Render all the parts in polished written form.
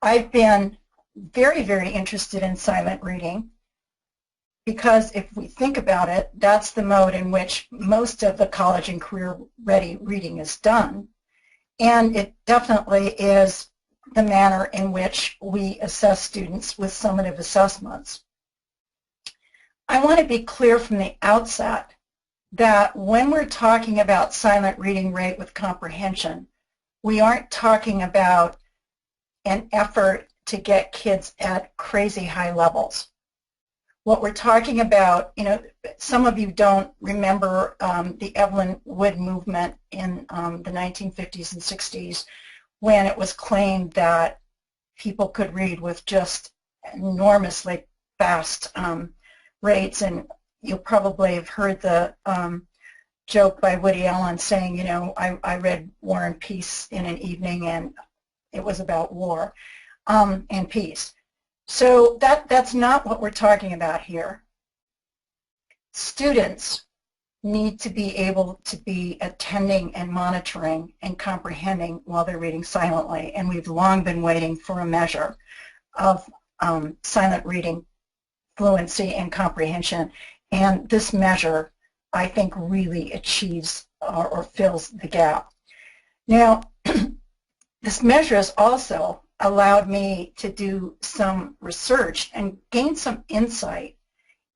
I've been very, very interested in silent reading because if we think about it, that's the mode in which most of the college and career-ready reading is done. And it definitely is the manner in which we assess students with summative assessments. I want to be clear from the outset that when we're talking about silent reading rate with comprehension, we aren't talking about an effort to get kids at crazy high levels. What we're talking about, some of you don't remember the Evelyn Wood movement in the 1950s and 60s when it was claimed that people could read with just enormously fast rates. And you probably have heard the joke by Woody Allen saying, I read War and Peace in an evening and it was about war and peace. So that's not what we're talking about here. Students need to be able to be attending and monitoring and comprehending while they're reading silently, and we've long been waiting for a measure of silent reading fluency and comprehension, and this measure, I think, really achieves or fills the gap. Now, this measure has also allowed me to do some research and gain some insight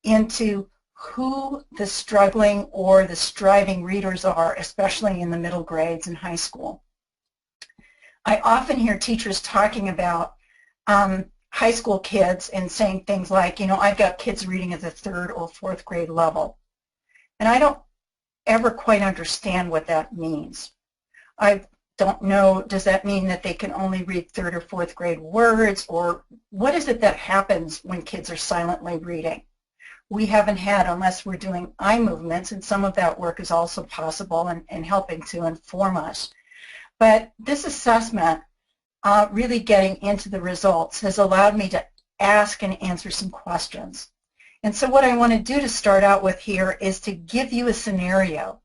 into who the struggling or the striving readers are, especially in the middle grades and high school. I often hear teachers talking about high school kids and saying things like, I've got kids reading at the 3rd or 4th grade level. And I don't ever quite understand what that means. I don't know, does that mean that they can only read 3rd or 4th grade words, or what is it that happens when kids are silently reading? We haven't had, unless we're doing eye movements, and some of that work is also possible and helping to inform us. But this assessment, really getting into the results, has allowed me to ask and answer some questions. And so what I want to do to start out with here is to give you a scenario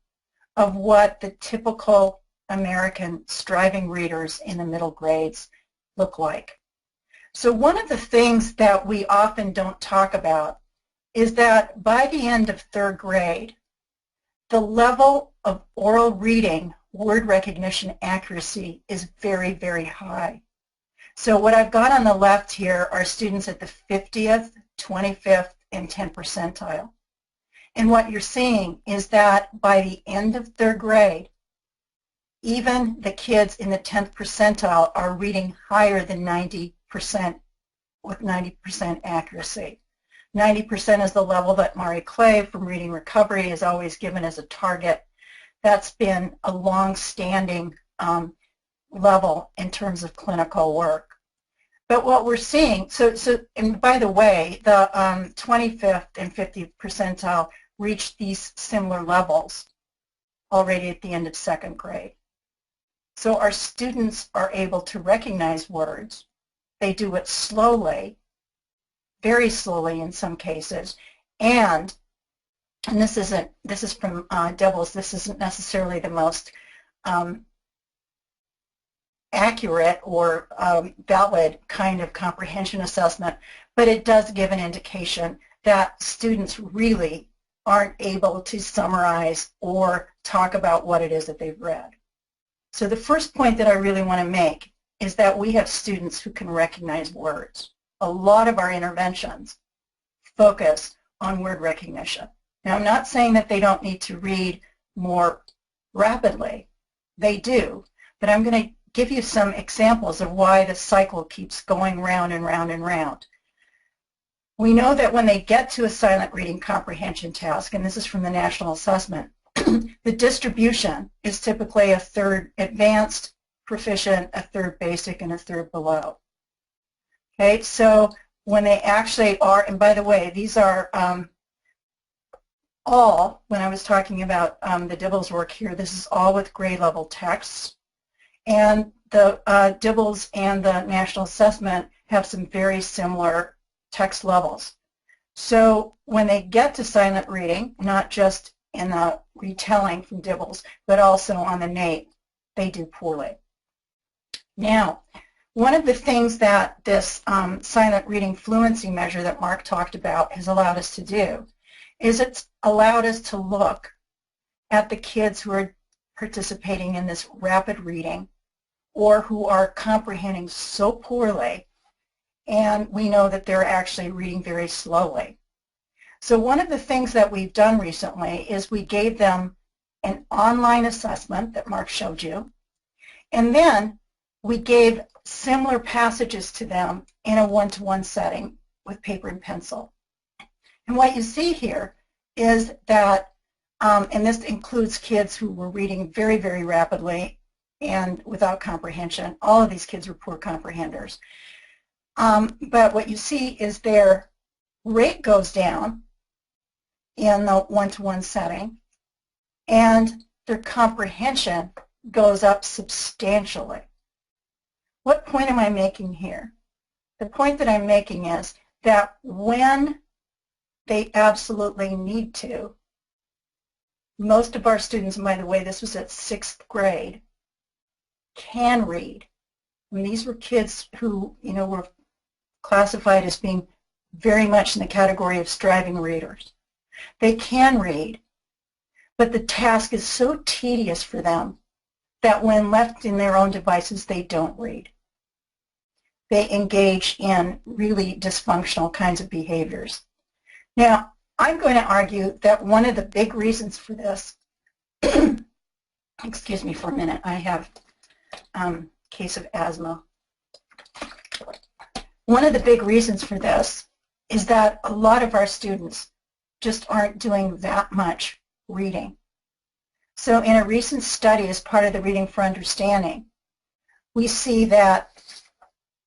of what the typical American striving readers in the middle grades look like. So one of the things that we often don't talk about is that by the end of 3rd grade, the level of oral reading, word recognition accuracy is very, very high. So what I've got on the left here are students at the 50th, 25th, and 10th percentile. And what you're seeing is that by the end of 3rd grade, even the kids in the 10th percentile are reading higher than 90% with 90% accuracy. 90% is the level that Mari Clay from Reading Recovery is always given as a target. That's been a long-standing level in terms of clinical work. But what we're seeing, and by the way, the 25th and 50th percentile reach these similar levels already at the end of 2nd grade. So our students are able to recognize words. They do it slowly, very slowly in some cases, and this is from Dibbles, this isn't necessarily the most accurate or valid kind of comprehension assessment, but it does give an indication that students really aren't able to summarize or talk about what it is that they've read. So the first point that I really want to make is that we have students who can recognize words. A lot of our interventions focus on word recognition. Now, I'm not saying that they don't need to read more rapidly. They do, but I'm going to give you some examples of why the cycle keeps going round and round and round. We know that when they get to a silent reading comprehension task, and this is from the National Assessment, the distribution is typically a 3rd advanced, proficient, a 3rd basic, and a 3rd below. Okay, so when they actually are, and by the way, these are all, when I was talking about the Dibbles work here, this is all with grade level texts. And the Dibbles and the National Assessment have some very similar text levels. So when they get to silent reading, not just in the retelling from Dibbles, but also on the NAEP, they do poorly. Now, One of the things that this silent reading fluency measure that Mark talked about has allowed us to do is it's allowed us to look at the kids who are participating in this rapid reading or who are comprehending so poorly, and we know that they're actually reading very slowly. So one of the things that we've done recently is we gave them an online assessment that Mark showed you, and then we gave similar passages to them in a one-to-one setting with paper and pencil. And what you see here is that, and this includes kids who were reading very, very rapidly and without comprehension. All of these kids were poor comprehenders. But what you see is their rate goes down in the one-to-one setting, and their comprehension goes up substantially. What point am I making here? The point that I'm making is that when they absolutely need to, most of our students, and by the way, this was at 6th grade, can read. I mean, these were kids who, were classified as being very much in the category of striving readers. They can read, but the task is so tedious for them that when left in their own devices, they don't read. They engage in really dysfunctional kinds of behaviors. Now, I'm going to argue that one of the big reasons for this, excuse me for a minute, I have a case of asthma. One of the big reasons for this is that a lot of our students just aren't doing that much reading. So in a recent study as part of the Reading for Understanding, we see that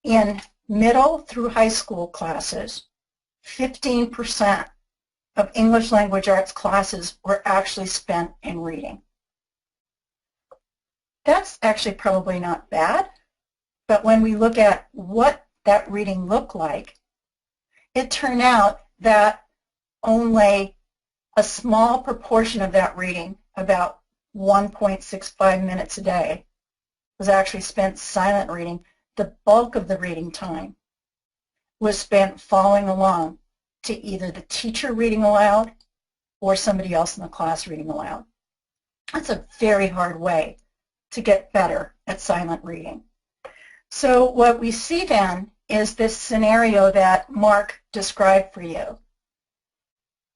in middle through high school classes, 15% of English language arts classes were actually spent in reading. That's actually probably not bad, but when we look at what that reading looked like, it turned out that only a small proportion of that reading, about 1.65 minutes a day, was actually spent silent reading. The bulk of the reading time was spent following along to either the teacher reading aloud or somebody else in the class reading aloud. That's a very hard way to get better at silent reading. So what we see then is this scenario that Mark described for you,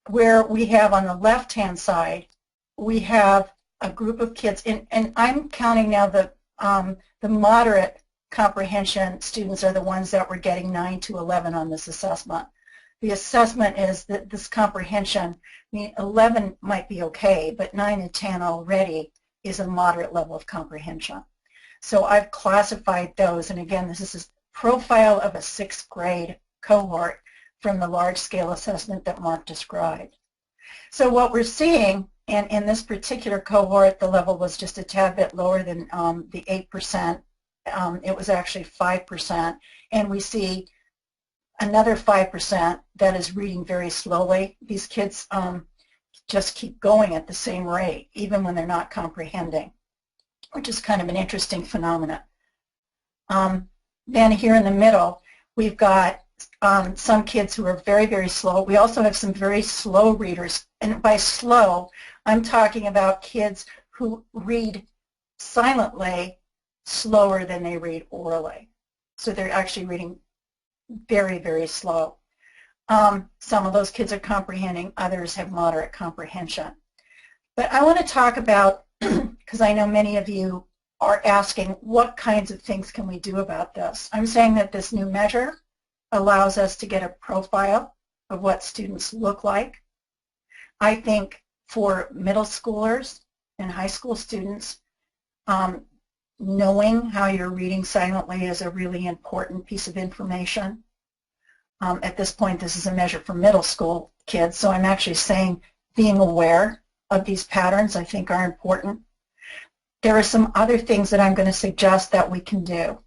where we have on the left-hand side, we have a group of kids, and I'm counting now the moderate comprehension students are the ones that were getting 9 to 11 on this assessment. The assessment is that this comprehension, I mean, 11 might be okay, but 9 and 10 already is a moderate level of comprehension. So I've classified those, and again, this is a profile of a 6th grade cohort from the large-scale assessment that Mark described. So what we're seeing, and in this particular cohort, the level was just a tad bit lower than the 8%. It was actually 5%, and we see another 5% that is reading very slowly. These kids just keep going at the same rate, even when they're not comprehending, which is kind of an interesting phenomenon. Then here in the middle, we've got some kids who are very, very slow. We also have some very slow readers, and by slow, I'm talking about kids who read silently slower than they read orally. So they're actually reading very, very slow. Some of those kids are comprehending, others have moderate comprehension. But I want to talk about, because I know many of you are asking, what kinds of things can we do about this? I'm saying that this new measure allows us to get a profile of what students look like. I think for middle schoolers and high school students, knowing how you're reading silently is a really important piece of information. At this point, this is a measure for middle school kids, so I'm actually saying being aware of these patterns I think are important. There are some other things that I'm going to suggest that we can do.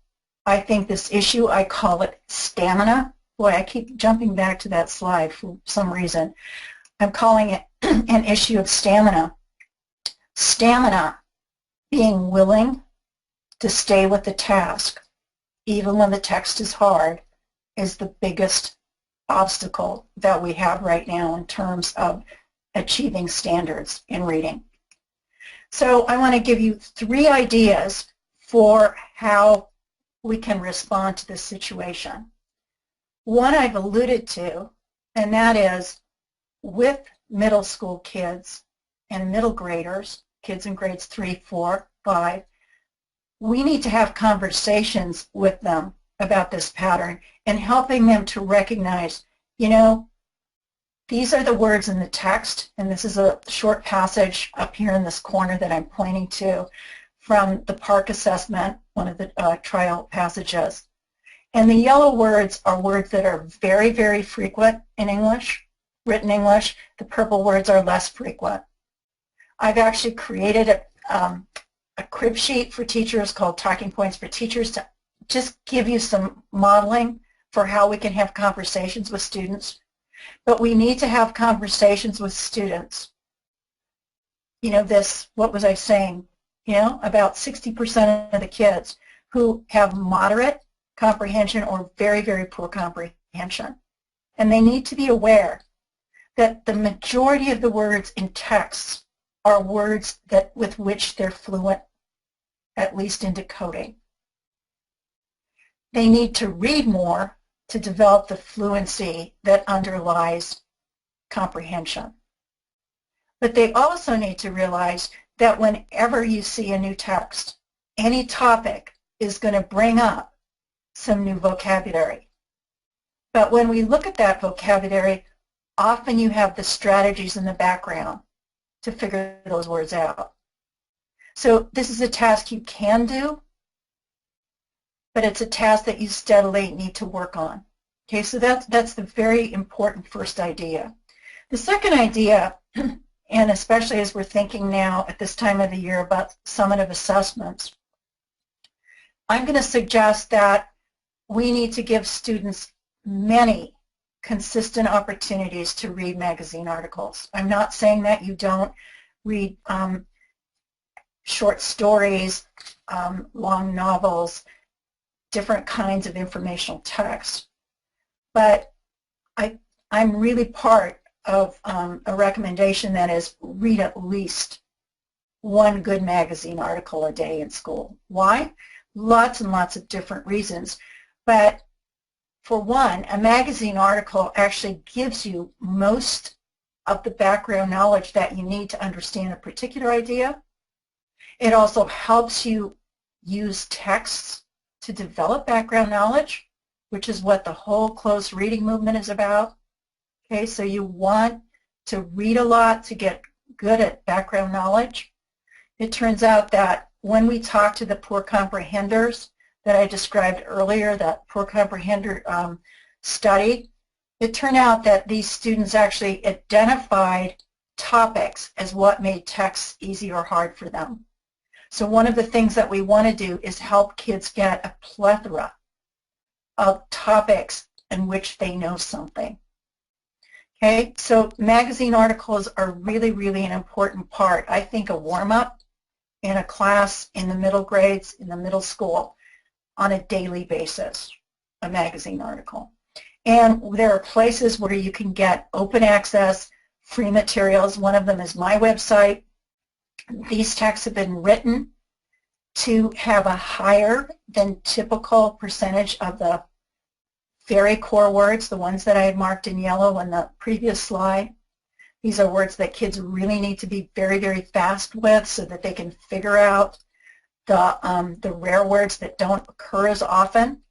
I think this issue, I call it stamina. Boy, I keep jumping back to that slide for some reason. I'm calling it an issue of stamina. Stamina, being willing to stay with the task, even when the text is hard, is the biggest obstacle that we have right now in terms of achieving standards in reading. So I want to give you 3 ideas for how we can respond to this situation. One I've alluded to, and that is with middle school kids and middle graders, kids in grades 3, 4, 5, we need to have conversations with them about this pattern and helping them to recognize, you know, these are the words in the text, and this is a short passage up here in this corner that I'm pointing to from the Park assessment, one of the trial passages. And the yellow words are words that are very, very frequent in English, written English. The purple words are less frequent. I've actually created a crib sheet for teachers called Talking Points for Teachers to just give you some modeling for how we can have conversations with students. But we need to have conversations with students. You know, this, what was I saying? You know, about 60% of the kids who have moderate comprehension or very, very poor comprehension. And they need to be aware that the majority of the words in texts are words that with which they're fluent, at least in decoding. They need to read more to develop the fluency that underlies comprehension. But they also need to realize that whenever you see a new text, any topic is going to bring up some new vocabulary. But when we look at that vocabulary, often you have the strategies in the background to figure those words out. So this is a task you can do, but it's a task that you steadily need to work on. Okay, so that's the very important first idea. The second idea, and especially as we're thinking now at this time of the year about summative assessments, I'm going to suggest that we need to give students many consistent opportunities to read magazine articles. I'm not saying that you don't read short stories, long novels, different kinds of informational text. But I'm really part of a recommendation that is read at least one good magazine article a day in school. Why? Lots and lots of different reasons. But for one, a magazine article actually gives you most of the background knowledge that you need to understand a particular idea. It also helps you use texts to develop background knowledge, which is what the whole close reading movement is about. Okay, so you want to read a lot to get good at background knowledge. It turns out that when we talk to the poor comprehenders that I described earlier, that poor comprehender study, it turned out that these students actually identified topics as what made texts easy or hard for them. So one of the things that we want to do is help kids get a plethora of topics in which they know something. Okay, so magazine articles are really, really an important part. I think a warm-up in a class in the middle grades, in the middle school, on a daily basis, a magazine article. And there are places where you can get open access, free materials. One of them is my website. These texts have been written to have a higher than typical percentage of the very core words, the ones that I had marked in yellow on the previous slide. These are words that kids really need to be very, very fast with so that they can figure out the rare words that don't occur as often.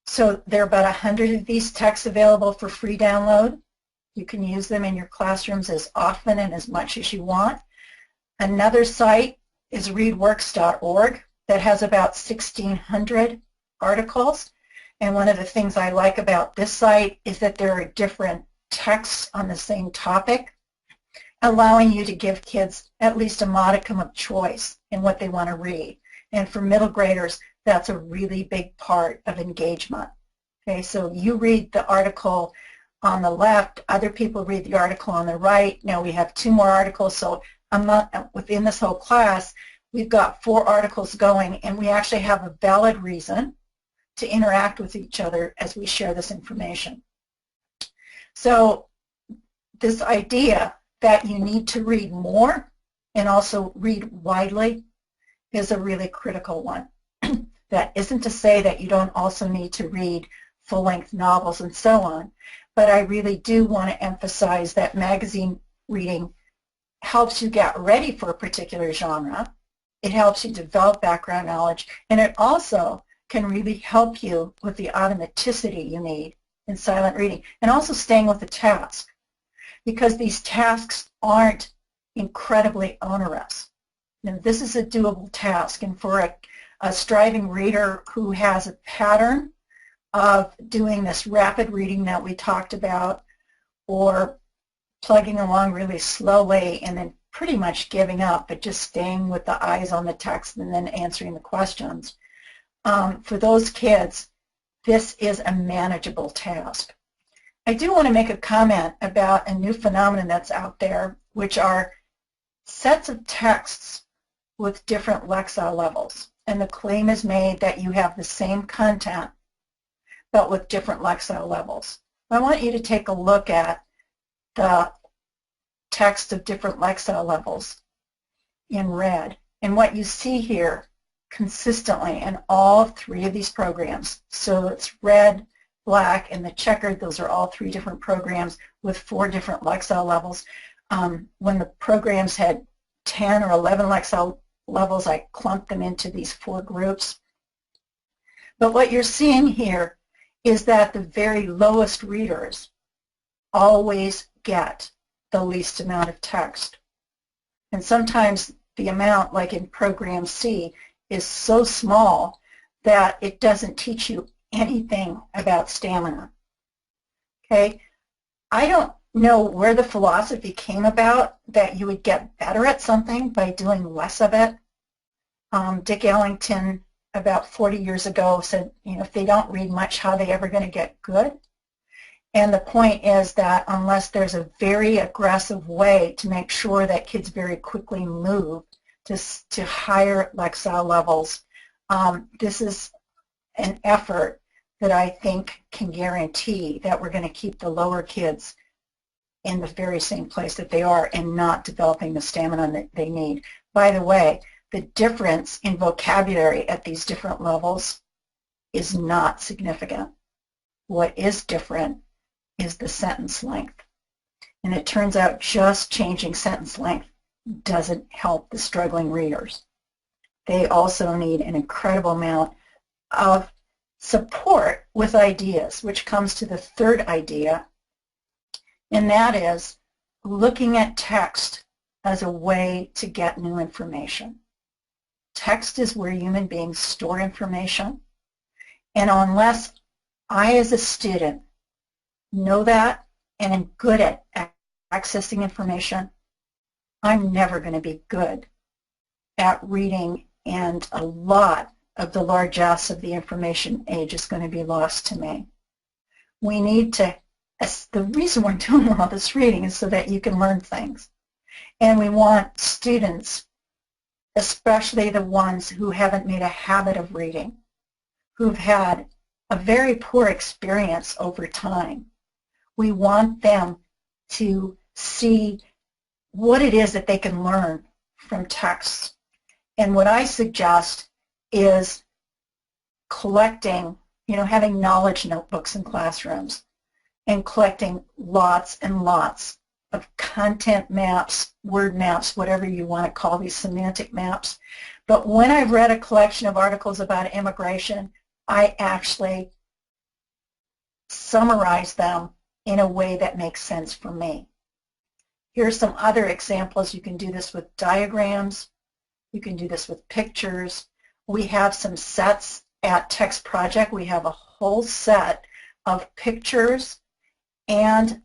So there are about 100 of these texts available for free download. You can use them in your classrooms as often and as much as you want. Another site is readworks.org that has about 1,600 articles. And one of the things I like about this site is that there are different texts on the same topic, allowing you to give kids at least a modicum of choice in what they want to read. And for middle graders, that's a really big part of engagement. Okay, so you read the article on the left, other people read the article on the right. Now we have 2 more articles, so within this whole class, we've got 4 articles going, and we actually have a valid reason to interact with each other as we share this information. So this idea that you need to read more and also read widely is a really critical one. That isn't to say that you don't also need to read full-length novels and so on, but I really do want to emphasize that magazine reading helps you get ready for a particular genre. It helps you develop background knowledge, and it also can really help you with the automaticity you need in silent reading, and also staying with the task, because these tasks aren't incredibly onerous. Now, this is a doable task, and for a striving reader who has a pattern of doing this rapid reading that we talked about, or plugging along really slowly and then pretty much giving up, but just staying with the eyes on the text and then answering the questions. For those kids, this is a manageable task. I do want to make a comment about a new phenomenon that's out there, which are sets of texts with different Lexile levels. And the claim is made that you have the same content, but with different Lexile levels. I want you to take a look at the text of different Lexile levels in red. And what you see here consistently in all three of these programs, so it's red, black, and the checkered, those are all three different programs with 4 different Lexile levels. When the programs had 10 or 11 Lexile levels, I clumped them into these 4 groups. But what you're seeing here is that the very lowest readers always get the least amount of text. And sometimes the amount, like in Program C, is so small that it doesn't teach you anything about stamina. Okay? I don't know where the philosophy came about that you would get better at something by doing less of it. Dick Ellington, about 40 years ago, said, you know, if they don't read much, how are they ever going to get good? And the point is that unless there's a very aggressive way to make sure that kids very quickly move to higher Lexile levels, this is an effort that I think can guarantee that we're going to keep the lower kids in the very same place that they are and not developing the stamina that they need. By the way, the difference in vocabulary at these different levels is not significant. What is different is the sentence length. And it turns out just changing sentence length doesn't help the struggling readers. They also need an incredible amount of support with ideas, which comes to the third idea, and that is looking at text as a way to get new information. Text is where human beings store information, and unless I as a student know that and am good at accessing information, I'm never going to be good at reading, and a lot of the largesse of the information age is going to be lost to me. We need to, the reason we're doing all this reading is so that you can learn things. And we want students, especially the ones who haven't made a habit of reading, who've had a very poor experience over time. We want them to see what it is that they can learn from texts. And what I suggest is collecting, having knowledge notebooks in classrooms and collecting lots and lots of content maps, word maps, whatever you want to call these semantic maps. But when I've read a collection of articles about immigration, I actually summarize them in a way that makes sense for me. Here's some other examples. You can do this with diagrams. You can do this with pictures. We have some sets at Text Project. We have a whole set of pictures and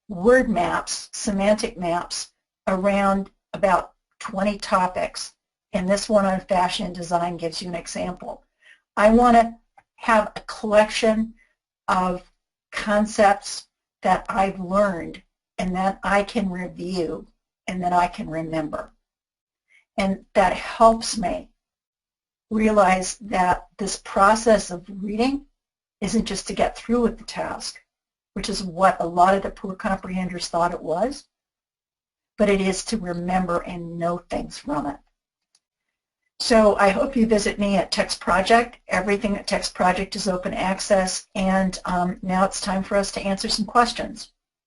word maps, semantic maps, around about 20 topics. And this one on fashion and design gives you an example. I want to have a collection of concepts that I've learned and that I can review and that I can remember. And that helps me realize that this process of reading isn't just to get through with the task, which is what a lot of the poor comprehenders thought it was, but it is to remember and know things from it. So I hope you visit me at Text Project. Everything at Text Project is open access, and now it's time for us to answer some questions.